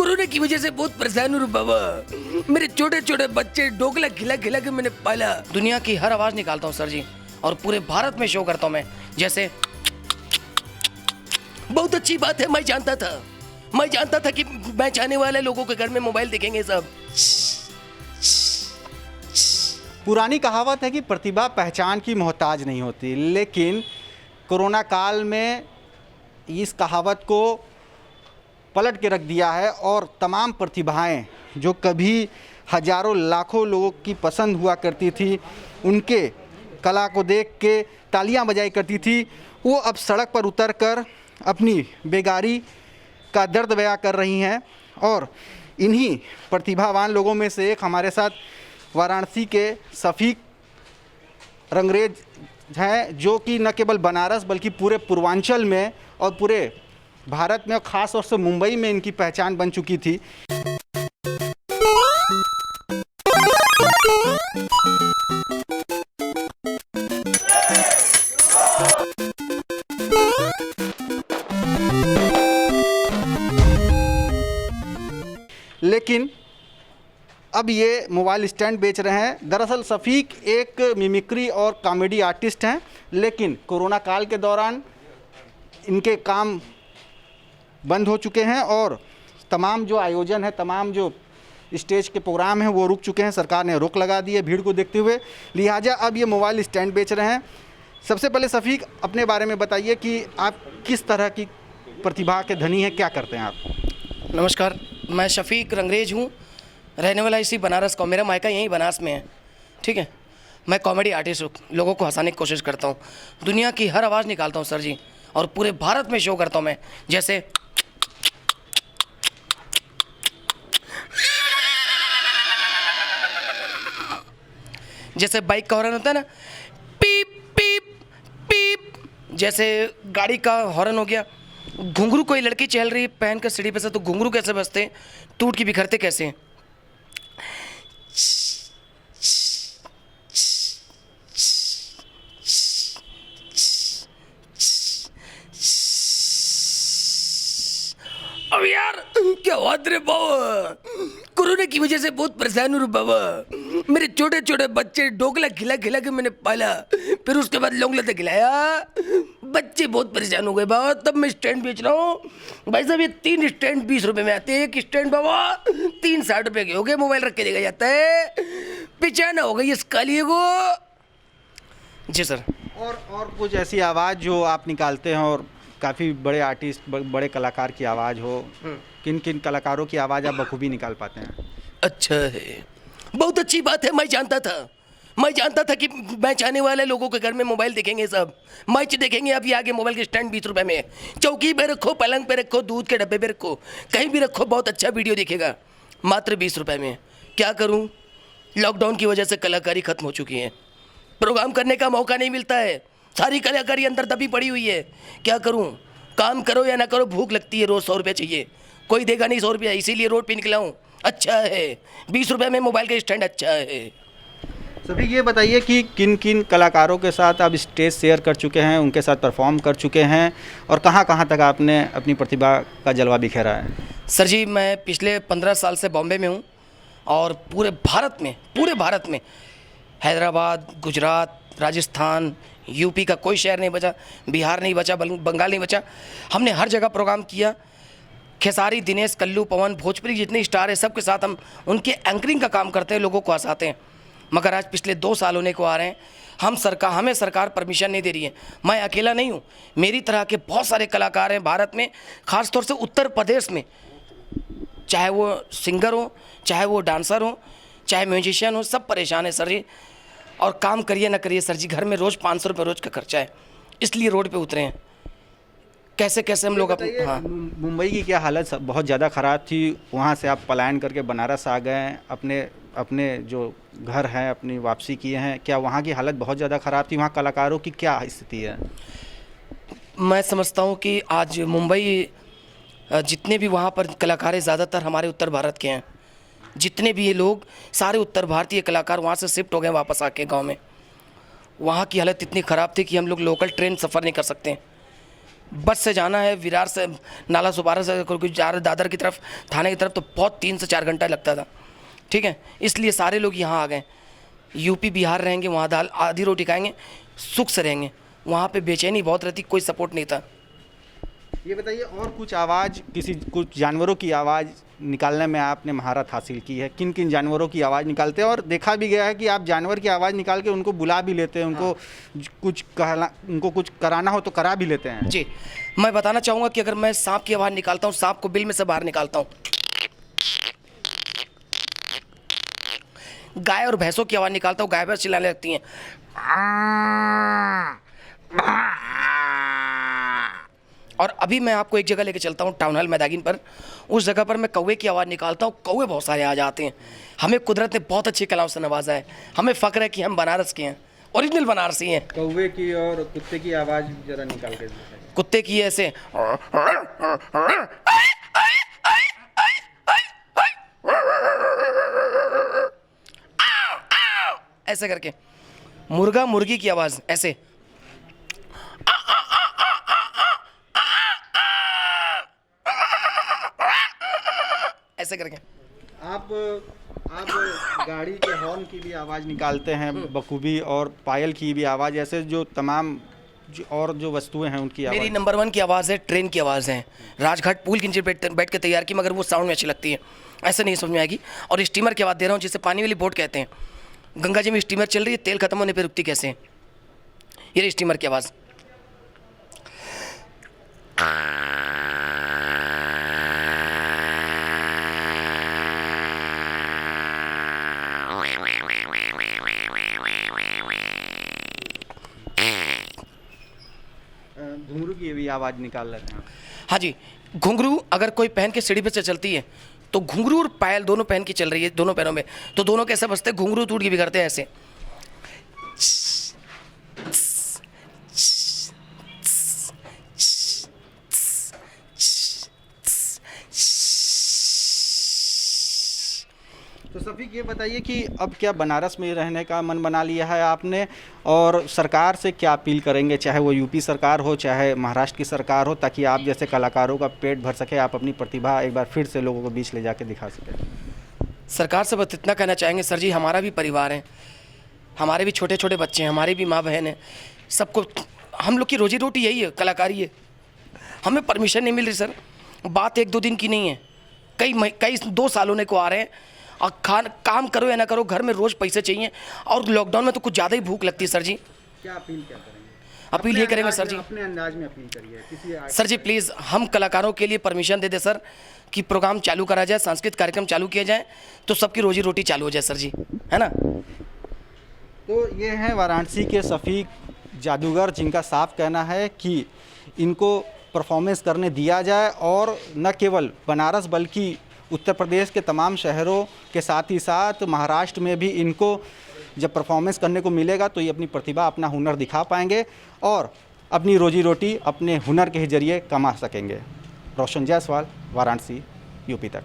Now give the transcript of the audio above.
Corona की वजह से बहुत परेशान हूँ बाबा। मेरे छोटे छोटे बच्चे ढोकला खिला खिला के मैंने पाला। दुनिया की हर आवाज़ निकालता हूँ सर जी, और पूरे भारत में शो करता हूँ मैं। जैसे बहुत अच्छी बात है। मैं जानता था कि मैं चाहने वाले लोगों के घर में मोबाइल देखेंगे सब। पुरानी कहावत है कि प्रतिभा पहचान की मोहताज नहीं होती, लेकिन कोरोना काल में इस कहावत को पलट के रख दिया है और तमाम प्रतिभाएं जो कभी हजारों लाखों लोगों की पसंद हुआ करती थी, उनके कला को देख के तालियां बजाई करती थी, वो अब सड़क पर उतरकर अपनी बेगारी का दर्द बयां कर रही हैं। और इन्हीं प्रतिभावान लोगों में से एक हमारे साथ वाराणसी के शफीक रंगरेज हैं, जो कि न केवल बनारस बल्कि पूरे पूर्वांचल में और पूरे भारत में और ख़ास तौर से मुंबई में इनकी पहचान बन चुकी थी। लेकिन अब ये मोबाइल स्टैंड बेच रहे हैं। दरअसल शफीक एक मिमिक्री और कॉमेडी आर्टिस्ट हैं, लेकिन कोरोना काल के दौरान इनके काम बंद हो चुके हैं और तमाम जो आयोजन है, तमाम जो स्टेज के प्रोग्राम हैं वो रुक चुके हैं। सरकार ने रोक लगा दी है भीड़ को देखते हुए, लिहाजा अब ये मोबाइल स्टैंड बेच रहे हैं। सबसे पहले शफीक, अपने बारे में बताइए कि आप किस तरह की प्रतिभा के धनी हैं, क्या करते हैं आप? नमस्कार, मैं शफीक रंगरेज हूँ, रहने वाला इसी बनारस का। मेरा मायका यहीं बनारस में है, ठीक है। मैं कॉमेडी आर्टिस्ट हूँ, लोगों को हंसाने की कोशिश करता हूँ, दुनिया की हर आवाज़ निकालता हूँ सर जी, और पूरे भारत में शो करता हूँ मैं। जैसे बाइक का हॉर्न होता है ना, पीप पीप पीप, जैसे गाड़ी का हॉर्न हो गया। घुंघरू कोई लड़की चल रही पहन कर सीढ़ी पे से, तो घुंघरू कैसे बजते, टूट के बिखरते कैसे। अब यार क्या बात रे बाबा, कोरोना की वजह से बहुत परेशान हूँ बाबा। मेरे छोटे छोटे बच्चे ढोकला खिला खिला के मैंने पाला, फिर उसके बाद लौंग लता खिलाया। बच्चे बहुत परेशान हो गए बाबा, तब मैं स्टैंड बेच रहा हूँ। भाई साहब, ये 3 स्टैंड 20 रुपए में आते हैं। एक स्टैंड बाबा 3 60 रुपए के हो गए। मोबाइल रख के देखा जाता है, पिचाना हो गई इस कालिए को। जी सर। और कुछ ऐसी आवाज़ जो आप निकालते हैं और काफ़ी बड़े आर्टिस्ट, बड़े कलाकार की आवाज़ हो, किन किन कलाकारों की आवाज़ आप बखूबी निकाल पाते हैं? अच्छा है, बहुत अच्छी बात है। मैं जानता था कि मैं चाहने वाले लोगों के घर में मोबाइल देखेंगे सब, मैच देखेंगे। अभी आगे मोबाइल के स्टैंड 20 रुपए में, चौकी पे रखो, पलंग पे रखो, दूध के डब्बे पे रखो, कहीं भी रखो, बहुत अच्छा वीडियो दिखेगा, मात्र 20 रुपए में। क्या करूं, लॉकडाउन की वजह से कलाकारी खत्म हो चुकी है, प्रोग्राम करने का मौका नहीं मिलता है, सारी कलाकारी अंदर दबी पड़ी हुई है। क्या करूं, काम करो या ना करो, भूख लगती है, रोज़ 100 रुपये चाहिए, कोई देगा नहीं 100 रुपया, इसीलिए रोड पे निकला हूँ। अच्छा है, 20 रुपये में मोबाइल का स्टैंड अच्छा है। सभी ये बताइए कि किन किन कलाकारों के साथ आप स्टेज शेयर कर चुके हैं, उनके साथ परफॉर्म कर चुके हैं, और कहाँ कहाँ तक आपने अपनी प्रतिभा का जलवा बिखेरा है? सर जी, मैं पिछले 15 साल से बॉम्बे में हूँ, और पूरे भारत में हैदराबाद, गुजरात, राजस्थान, यूपी का कोई शहर नहीं बचा, बिहार नहीं बचा, बंगाल नहीं बचा, हमने हर जगह प्रोग्राम किया। खेसारी, दिनेश, कल्लू, पवन, भोजपुरी जितने स्टार हैं सबके साथ हम उनके एंकरिंग का काम करते हैं, लोगों को हंसाते हैं। मगर आज पिछले 2 साल होने को आ रहे हैं, हमें सरकार परमिशन नहीं दे रही है। मैं अकेला नहीं हूँ, मेरी तरह के बहुत सारे कलाकार हैं भारत में, ख़ासतौर से उत्तर प्रदेश में, चाहे वो सिंगर हो, चाहे वो डांसर हो, चाहे म्यूजिशियन हो, सब परेशान है सर जी। और काम करिए ना करिए सर जी, घर में रोज़ 500 रुपये रोज़ का खर्चा है, इसलिए रोड पे उतरे हैं। कैसे कैसे हम लोग हाँ। मुंबई की क्या हालत बहुत ज़्यादा ख़राब थी, वहाँ से आप पलायन करके बनारस आ गए, अपने जो घर हैं अपनी वापसी किए हैं, क्या वहाँ की हालत बहुत ज़्यादा ख़राब थी? वहाँ कलाकारों की क्या स्थिति है? मैं समझता हूँ कि आज मुंबई, जितने भी वहाँ पर कलाकार हैं, ज़्यादातर हमारे उत्तर भारत के हैं। जितने भी ये लोग, सारे उत्तर भारतीय कलाकार वहाँ से शिफ्ट हो गए वापस आके गांव में। वहाँ की हालत इतनी ख़राब थी कि हम लोग लोकल ट्रेन सफ़र नहीं कर सकते। बस से जाना है विरार से, नाला सुपारा से कोई जा रहा दादर की तरफ, थाने की तरफ, तो बहुत 3 से 4 घंटा लगता था। ठीक है, इसलिए सारे लोग यहाँ आ गए। यूपी बिहार रहेंगे, वहाँ दाल आधी रोटी खाएंगे, सुख से रहेंगे। वहाँ पे बेचैनी बहुत रहती, कोई सपोर्ट नहीं था। ये बताइए, और कुछ आवाज़, कुछ जानवरों की आवाज़ निकालने में आपने महारत हासिल की है? किन किन जानवरों की आवाज़ निकालते हैं? और देखा भी गया है कि आप जानवर की आवाज़ निकाल के उनको बुला भी लेते हैं, उनको कुछ कराना हो तो करा भी लेते हैं। जी, मैं बताना चाहूँगा कि अगर मैं सांप की आवाज़ निकालता हूँ, सांप को बिल में से बाहर निकालता हूँ। गाय और भैंसों की आवाज़ निकालता हूँ, गाय भैंस चिल्लाने लगती हैं। और अभी मैं आपको एक जगह लेके चलता हूँ, टाउन हॉल मैदागिन पर। उस जगह पर मैं कौवे की आवाज़ निकालता हूँ, कौवे बहुत सारे आ जाते हैं। हमें कुदरत ने बहुत अच्छी कलाओं से नवाजा है। हमें फ़ख्र है कि हम बनारस के हैं, ओरिजिनल बनारसी हैं। कौवे की और कुत्ते की आवाज़ जरा निकाल के दिखाइए। कुत्ते की ऐसे, ऐसे करके। मुर्गा मुर्गी की आवाज़ ऐसे, ऐसे करके। आप गाड़ी के हॉर्न की भी आवाज़ निकालते हैं बखूबी, और पायल की भी आवाज़, ऐसे जो तमाम जो वस्तुएं हैं उनकी आवाज़। मेरी नंबर 1 की आवाज़ है, ट्रेन की आवाज़ है। राजघाट पुल के नीचे बैठ के तैयार की, मगर वो साउंड में अच्छी लगती है, ऐसे नहीं समझ में आएगी। और स्टीमर की आवाज़ दे रहा हूँ, जिसे पानी वाली बोट कहते हैं। गंगा जी में स्टीमर चल रही है, तेल खत्म होने पर रुकती कैसे है, ये स्टीमर की आवाज़। घुंघरू की भी आवाज़ निकाल लेते हैं? हाँ जी, घुंघरू अगर कोई पहन के सीढ़ी पे से चलती है तो घुंघरू और पायल दोनों पहन के चल रही है दोनों पैरों में, तो दोनों कैसे बजते हैं, घुंघरू टूट के भी करते हैं ऐसे। तो सफीक, ये बताइए कि अब क्या बनारस में रहने का मन बना लिया है आपने, और सरकार से क्या अपील करेंगे, चाहे वो यूपी सरकार हो चाहे महाराष्ट्र की सरकार हो, ताकि आप जैसे कलाकारों का पेट भर सके, आप अपनी प्रतिभा एक बार फिर से लोगों को बीच ले जाके दिखा सकें? सरकार से बस इतना कहना चाहेंगे, सर जी हमारा भी परिवार है, हमारे भी छोटे छोटे बच्चे हैं, हमारी भी माँ बहन है, सबको, हम लोग की रोजी रोटी यही है, कलाकारी है। हमें परमिशन नहीं मिल रही सर, बात 1-2 दिन की नहीं है, कई 2 साल होने को आ रहे हैं। और काम करो या ना करो, घर में रोज़ पैसे चाहिए, और लॉकडाउन में तो कुछ ज़्यादा ही भूख लगती है सर जी। क्या अपील क्या करेंगे? अपील ये करेंगे सर जी, अपने अंदाज में अपील करिए सर जी प्लीज़ हम कलाकारों के लिए परमिशन दे दें सर, कि प्रोग्राम चालू करा जाए, सांस्कृतिक कार्यक्रम चालू किया जाए, तो सबकी रोजी रोटी चालू हो जाए सर जी, है ना। तो ये हैं वाराणसी के सफीक जादूगर, जिनका साफ कहना है कि इनको परफॉर्मेंस करने दिया जाए, और न केवल बनारस बल्कि उत्तर प्रदेश के तमाम शहरों के साथ ही साथ महाराष्ट्र में भी इनको जब परफॉर्मेंस करने को मिलेगा तो ये अपनी प्रतिभा, अपना हुनर दिखा पाएंगे और अपनी रोजी रोटी अपने हुनर के ही जरिए कमा सकेंगे। रोशन जायसवाल, वाराणसी, यूपी तक।